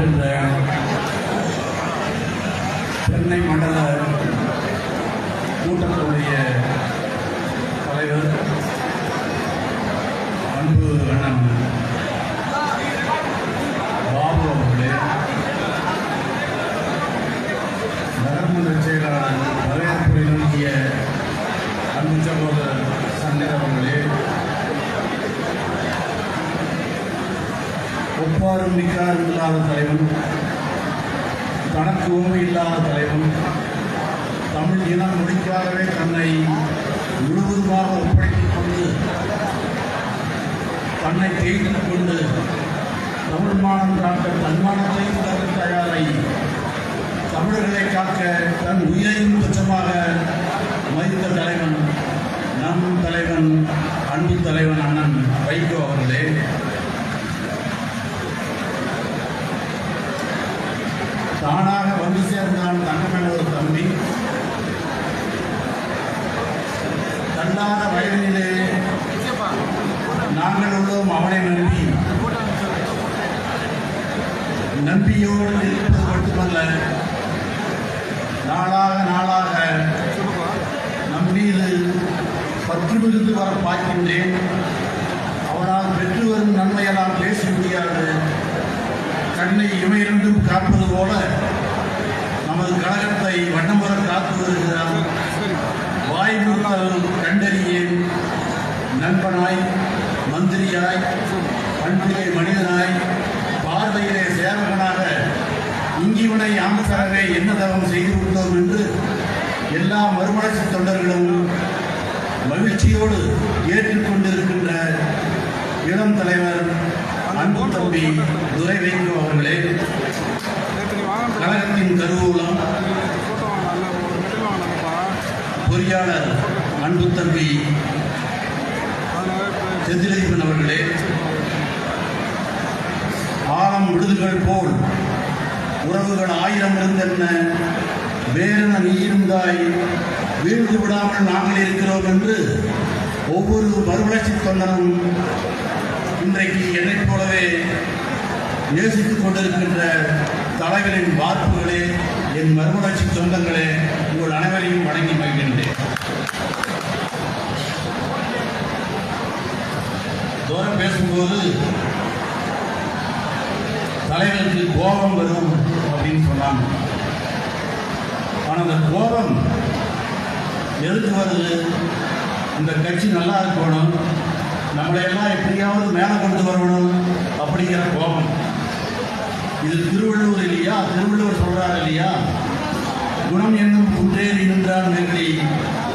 வருகின்ற சென்னை மண்டல கூட்டத்துடைய தலைவர் அன்பு அண்ணன் பாபு அவர்களே, நகர்மன்ற செயலாளர் வரவேற்புரை நல்கிய அன்பு சகோதரர் சங்கர் அவர்களே, ஒப்பாரும் நிக்காரும் இல்லாத தலைவன், தனக்கு உண்மை இல்லாத தலைவன், தமிழ் இனம் முடிக்காகவே தன்னை முழுவதுமாக ஒப்படைத்துக் கொண்டு தன்னை தேய்த்துக் கொண்டு தமிழ் மானம் காக்க தன்மானத்தையும் காக்க தயாரை தமிழர்களை காக்க தன் உயிரையும் துச்சமாக மதித்த தலைவன் நம் தலைவன் அன்பு தலைவன் அண்ணன் வைகோ அவர்களே, தானாக வந்து சேர்ந்தான் தங்கமேல ஒரு தம்பி, தள்ளாத வயதிலே நாங்கள் உள்ளோம் அவனை நம்பி, நம்பியோடு இருப்பது மட்டுமல்ல, நாளாக நாளாக நம் மீது பற்று மிகுந்து வர பார்க்கின்றேன். அவனால் பெற்று வரும் நன்மையெல்லாம் பேச முடியாது. கண்ணை இமையிரண்டும் காப்பது போல நமது கழகத்தை வண்ணமுற காத்து வருகிறார். வாய்மொழிகள் கண்டறியேன் நண்பனாய், மந்திரியாய், பண்பிலே மனிதனாய், பார்வையிலே சேவகனாக இங்கிவனை ஆம்பசரவே என்ன தவம் செய்து விட்டோம் என்று எல்லா மறுமலர்ச்சி தொண்டர்களும் மகிழ்ச்சியோடு ஏற்றுக்கொண்டிருக்கின்ற இளம் தலைவர் அன்பு தம்பி துரை வைகோ அவர்களே, கழகத்தின் கருவூலம் பொறியாளர் அன்பு தம்பி செந்திலதீபன் அவர்களே, ஆழம் விடுதுகள் போல் உறவுகள் 1000 இருந்தென்ன வேறென நீ இருந்தாய், வீழ்ந்து விடாமல் நாங்கள் இருக்கிறோம் என்று ஒவ்வொரு மறுமலர்ச்சி தொண்டரும் இன்றைக்கு என்னைப் போலவே நேசித்துக் கொண்டிருக்கின்ற தலைவரின் வார்ப்புகளே, என் மறுமலர்ச்சி சொந்தங்களே, உங்கள் அனைவரையும் வணங்கி மகிழ்கின்றேன். தூரம் பேசும்போது தலைவருக்கு கோபம் வரும் அப்படின்னு சொன்னாங்க. ஆனால் அந்த கோபம் எதுக்கு வருது? இந்த கட்சி நல்லா இருக்கணும், நம்மளையெல்லாம் எப்படியாவது மேலே கொண்டு வரணும் அப்படிங்கிற கோபம். இது திருவள்ளுவர் இல்லையா? திருவள்ளுவர் சொல்றாரு இல்லையா, குணம் என்னும் குன்றேறி நின்றான் வெற்றி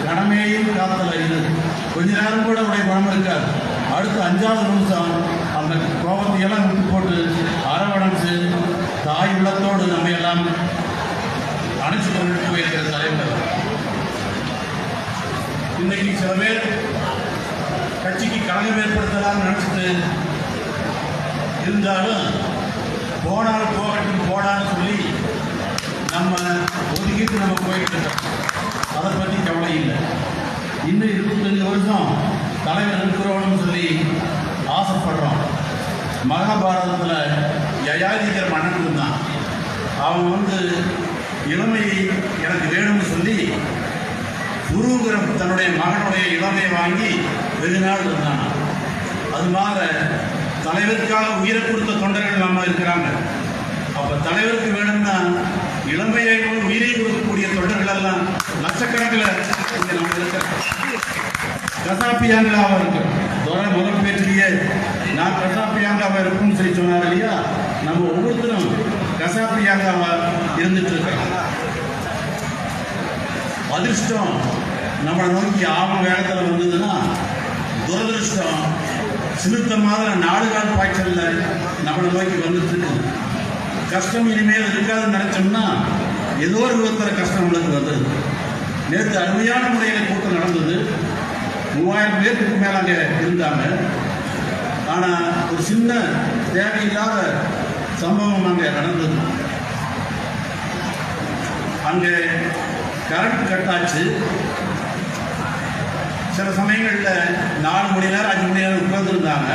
கடமையும் காத்தல. இது கொஞ்ச நேரம் கூட உடைய குணம் இருக்காது. அடுத்த 5வது நிமிஷம் அந்த கோபத்தையெல்லாம் விட்டு போட்டு அரவணைச்சு தாய் உள்ளத்தோடு நம்ம எல்லாம் அணைச்சு கொண்டு போயிருக்கிற தலைவர். இன்னைக்கு சில பேர் கட்சிக்கு கலகம் ஏற்படுத்தலாம்னு நினைச்சிட்டு இருந்தாலும் போனால் போகட்டும் போடான்னு சொல்லி நம்ம ஒதுக்கிட்டு நம்ம போயிட்டு இருக்கோம். அதை பற்றி கவலை இல்லை. இன்னும் 25 வருஷம் தலைவர் இருக்கிறோம்னு சொல்லி ஆசைப்படுறோம். மகாபாரதத்தில் யயாதிங்கிற மன்னன் இருந்தான். அவன் இளமையை எனக்கு வேணும்னு சொல்லி குருங்கிற தன்னுடைய மகனுடைய இளமையை வாங்கி வெகு நாள் இருந்தான். அது மாதிரி தலைவருக்காக உயிரை கொடுத்த தொண்டர்கள் நம்ம இருக்கிறாங்க. அப்போ தலைவருக்கு வேணும்னா இளமையை உயிரை கொடுக்கக்கூடிய தொண்டர்கள் எல்லாம் லட்சக்கணக்கில் இங்கே நம்ம இருக்கிறோம். கசாப்பியாங்காவாக இருக்கிறோம். முதல் பேச்சிலேயே நான் கசாப்பியாங்காவாக இருக்கும்னு சொல்லி சொன்னார் இல்லையா? நம்ம ஒவ்வொருத்தரும் கசாப்பியாங்காவாக இருந்துட்டு இருக்கிறோம். அதிர்ஷ்டம் நம்மளை நோக்கி ஆகும் வேகத்தில் வந்ததுன்னா, துரதிருஷ்டம் சிறுத்த மாதிரி 4 கால் பாய்ச்சல்ல நம்மளை நோக்கி வந்துட்டு இருக்கு. கஷ்டம் இனிமேல் இருக்காதுன்னு நினைச்சோம்னா ஏதோ ஒரு விதத்தில் கஷ்டம் நம்மளுக்கு வந்தது. நேற்று அருமையான முறையில் கூட்டம் நடந்தது. 3000 பேருக்கு மேலே அங்கே இருந்தாங்க. ஆனால் ஒரு சின்ன தேவையில்லாத சம்பவம் அங்கே நடந்தது. அங்கே கரண்ட் கட் ஆச்சு. சில சமயங்களில் 4 மணி நேரம் 5 மணி நேரம் உட்கார்ந்துருந்தாங்க.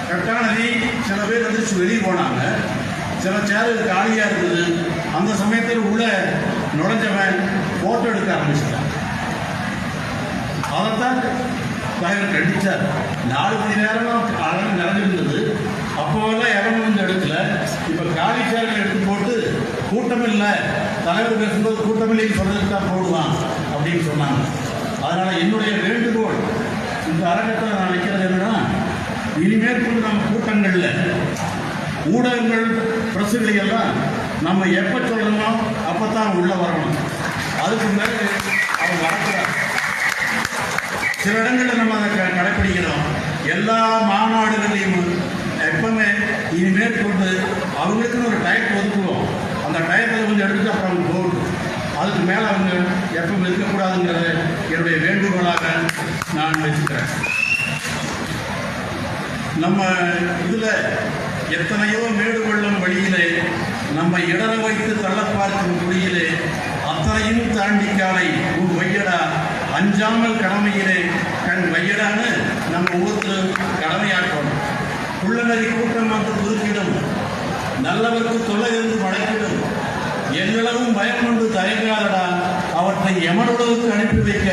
கட்டானதி சில பேர் வெளியே போனாங்க. சில சேர்கள் காலியா இருந்தது. அந்த சமயத்தில் உள்ள நுழைஞ்சவன் போட்டோ எடுக்க ஆரம்பிச்சிட்டான். அதைத்தான் தலைவர் கண்டிச்சார். 4 மணி நேரம் அழகு நிறைஞ்சிருந்தது. அப்போவெல்லாம் எவனும் வந்து எடுக்கல. இப்ப காலி சேர்கள் எடுத்து போட்டு கூட்டம் இல்லை, தலைவர் பேசும்போது கூட்டமில்லைன்னு சொல்றதுக்கு தான் போடுவான் அப்படின்னு சொன்னாங்க. அதனால என்னுடைய வேண்டுகோள் இந்த அரங்கத்தில் நான் வைக்கிறது என்னன்னா, இனிமேற்கொண்டு நம்ம கூட்டங்கள்ல ஊடகங்கள் பிரசுகளை எல்லாம் நம்ம எப்ப சொல்லணுமோ அப்பதான் உள்ள வரணும். அதுக்கு மேலே அவங்க வரக்கூடாது. சில இடங்களில் நம்ம அதை கடைப்பிடிக்கிறோம். எல்லா மாநாடுகளையும் எப்பவுமே இனிமேற்கொண்டு அவங்களுக்குன்னு ஒரு டயத்தை ஒதுக்குவோம். அந்த டயத்தில் கொஞ்சம் எடுத்துட்டு அப்புறம் அவங்க போகணும். அதுக்கு மேலே அவங்க எப்பவும் இருக்கக்கூடாதுங்கிறத என்னுடைய வேண்டுகோளாக நான் வச்சுக்கிறேன். நம்ம இதில் எத்தனையோ மேடு கொள்ளும் வழியிலே நம்ம இடர வைத்து தள்ள பார்க்கும் குழியிலே அத்தனையும் தாண்டி காலை உன் வையடா அஞ்சாமல் கடமையிலே கண் வையடான்னு நம்ம ஒவ்வொருத்தரும் கடமையாற்றணும். குள்ளநரி கூட்டம் வந்து குறுக்கிடும், நல்லவருக்கு தொல்லை இருந்து மடைக்கிடும், எல்லளவும் பயம் கொண்டு தயங்காதடா, அவற்றை எமனுடவுக்கு அனுப்பி வைக்க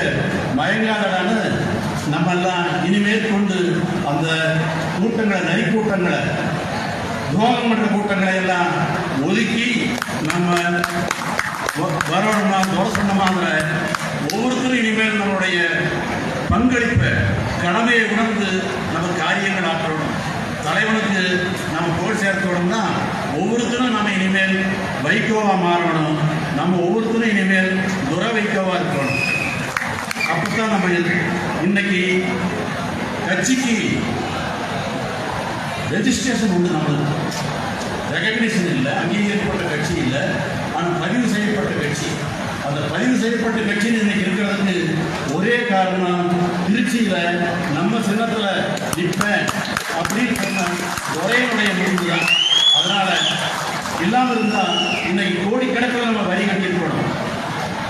மயங்காதடான்னு நம்ம எல்லாம் இனிமேல் கொண்டு அந்த கூட்டங்களை, நரி கூட்டங்களை, துரோகம் மன்ற கூட்டங்களை எல்லாம் ஒதுக்கி நம்ம வரணுமா சொன்னமாங்கிற ஒவ்வொருத்தரும் இனிமேல் நம்மளுடைய பங்களிப்பை, கடமையை உணர்ந்து நம்ம காரியங்கள் ஆற்றணும். தலைவனுக்கு நம்ம போல் சேர்க்கணும்னா ஒவ்வொருத்தரும் நம்ம இனிமேல் வைகோவா மாறணும். நம்ம ஒவ்வொருத்தரும் இனிமேல் துர வைகோவா இருக்கணும். அப்பதான் நம்ம இன்னைக்கு கட்சிக்கு ரெஜிஸ்ட்ரேஷன் உண்டு. நம்மளுக்கு ரெகக்னிஷன் இல்லை, அங்கீகரிக்கப்பட்ட கட்சி இல்லை, ஆனால் பதிவு செய்யப்பட்ட கட்சி. அந்த பதிவு செய்யப்பட்ட கட்சின்னு இன்னைக்கு இருக்கிறதுக்கு ஒரே காரணம், திருச்சியில நம்ம சின்னத்துல நிற்பேன் அப்படின்னு சொன்ன ஒரேனுடைய முடிவு தான். அதனால இல்லாமல் இருந்தா இன்னைக்கு கோடிக்கணக்கில் நம்ம வரி கட்டிருக்கணும்.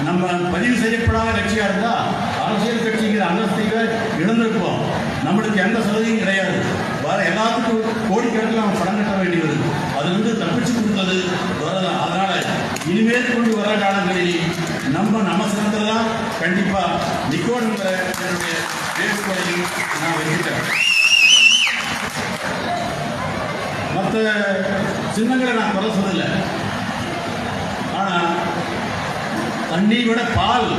நம்ம பதிவு செய்யப்படாத கட்சியா இருந்தா அரசியல் கட்சிங்கிற அந்தஸ்தில இழந்திருப்போம். நம்மளுக்கு எந்த சலுகையும் கிடையாது. வர எல்லாத்துக்கும் கோடிக்கணக்கில் நம்ம பணம் கட்ட வேண்டி வருது. அது வந்து தப்பிச்சு கொடுத்தது வரதான். அதனால இனிமேல் கொண்டு வர காலங்களில் நம்ம சின்னத்தில் தான் கண்டிப்பா நிக்கோடுங்கிற என்னுடைய வேட்புகளையும் நான் வைக்கிறேன். மற்ற சின்னங்களை நான் குறை சொல்லலை. ஆனா தண்ணி விட பால்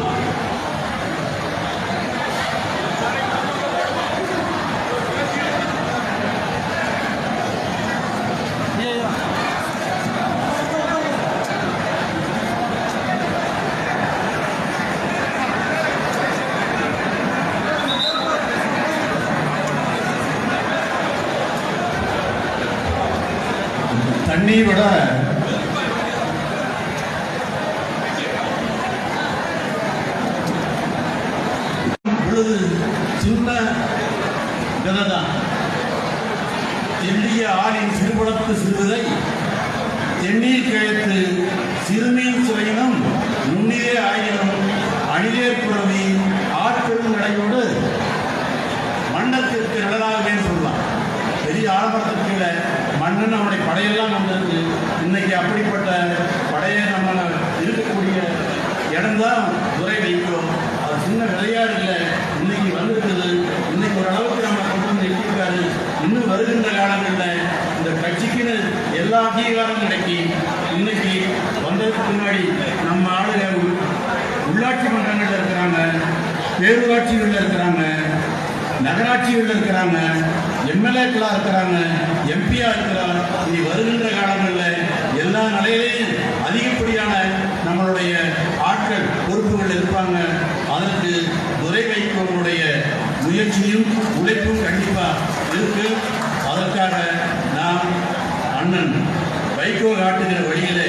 தண்ணி விட சின்ன விதைதான். தென்னிய ஆளின் சிறுபடத்து சிறுவிதை தென்னீர் கிழத்து சிறுமீன் சுவையினும் நுண்ணிலே ஆயினும் அணிலே புறவி ஆட்பெரும் நடையோடு மண்ணத்திற்கு நிழலாகவே சொல்லலாம். பெரிய ஆலமரத்துக்கு கீழே மண்ணன் அவனுடைய படையெல்லாம் வந்திருக்கு. இன்னைக்கு அப்படிப்பட்ட படையை நம்ம இருக்கக்கூடிய இடம்தான் துறை வைக்கிறோம். அது சின்ன விளையாடு இல்லை, இன்னைக்கு வந்திருக்குது. இன்னைக்கு ஓரளவுக்கு நம்ம கொண்டு வந்து எட்டிருக்காரு. இன்னும் வருகின்ற காலங்களில் இந்த கட்சிக்குன்னு எல்லா அங்கீகாரம் கிடைக்கி இன்னைக்கு வந்ததுக்கு முன்னாடி நம்ம ஆளுங்க உள்ளாட்சி மன்றங்களில் இருக்கிறாங்க, பேரூராட்சிகளில் இருக்கிறாங்க, நகராட்சிகளில் இருக்கிறாங்க, எம்எல்ஏக்களாக இருக்கிறாங்க, எம்பியா இருக்கிறார். இனி வருகின்ற காலங்களில் எல்லா நிலையிலையும் அதிகப்படியான நம்மளுடைய ஆட்கள் பொறுப்புகள் இருப்பாங்க. அதற்கு துறை வைக்கோனுடைய முயற்சியும் உழைப்பும் கண்டிப்பா இருக்கு. அதற்காக நாம் அண்ணன் வைகோ காட்டுகிற வழியிலே